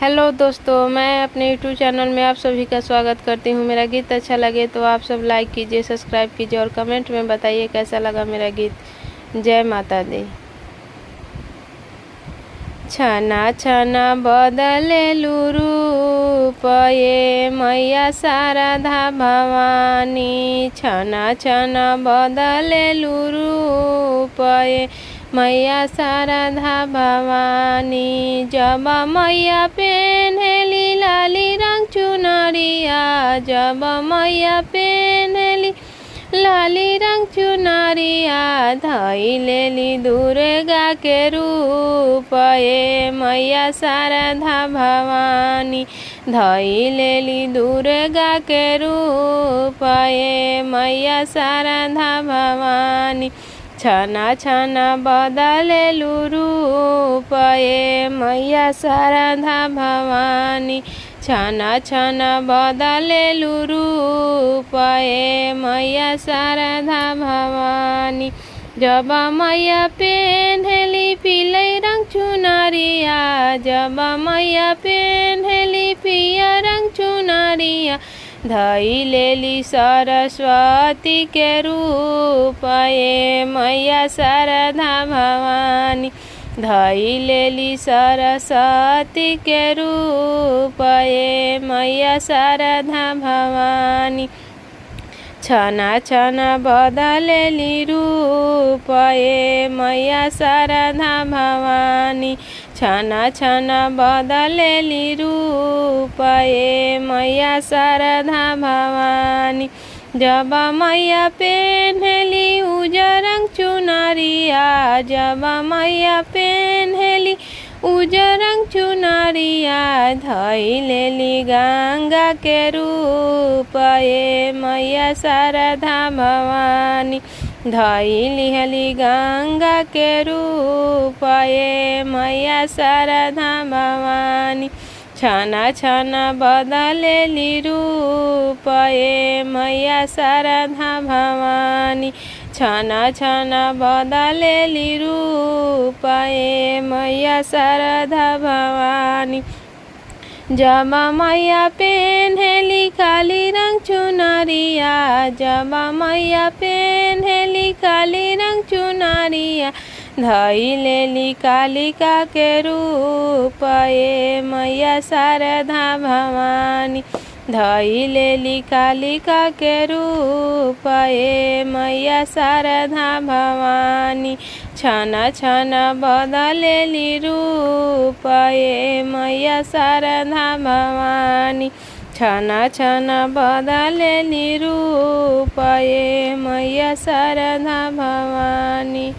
Hello दोस्तों, मैं अपने यूट्यूब चैनल में आप सभी का स्वागत करती हूँ। मेरा गीत अच्छा लगे तो आप सब लाइक कीजिए, सब्सक्राइब कीजिए और कमेंट में बताइए कैसा लगा मेरा गीत। जय माता दी। छना छना बदलेलु रूप ये मैया शारदा भवानी। छना छना बदलेलु रूप ये मैया शारदा भवानी। जब मैया पेन्हली लाली रंग चुनरिया, जब मैया पेन्हली लाली रंग चुनरिया, धइलेली दुर्गा के रूप ये मैया शारदा भवानी। धइलेली दुर्गा के रूप ये मैया शारदा भवानी। छना छना बदलेलु रूप ये मैया शारदा भवानी। छना छना बदलेलु रूप ये मैया शारदा भवानी। जब मैया पेन्हली पीले रंग चुनरिया, जब मैया पेन्हली पिया रंग चुनरिया, धइलेली सरस्वती के रूप ये मैया शारदा भवानी। धइलेली सरस्वती के रूप ये मैया शारदा भवानी। छना छना बदलेली रूप ये मैया शारदा भवानी। छना छना बदलेली रूप ये मैया शारदा भवानी। जब मैया पेन्हली उजर रंग चुनरिया, जब मैया पेन्हली उजर रंग चुनरिया, धइलेली गंगा के रूप ये मैया शारदा भवानी। धइलेली गंगा के रूप ये मैया शारदा भवानी। छना छना बदलेली रूप ये मैया शारदा भवानी। छना छना बदलेली रूप ये मैया शारदा भवानी। जब मैया पेन्हली काली रंग चुनरिया, जब मैया पेन्हली काली रंग चुनरिया, धइलेली कालिका के रूप ये मैया शारदा भवानी। धइलेली कालिका के रूप ये मैया शारदा भवानी। छना छना बदलेली रूप ये मैया शारदा भवानी। छना छना बदलेली रूप ये मैया शारदा भवानी।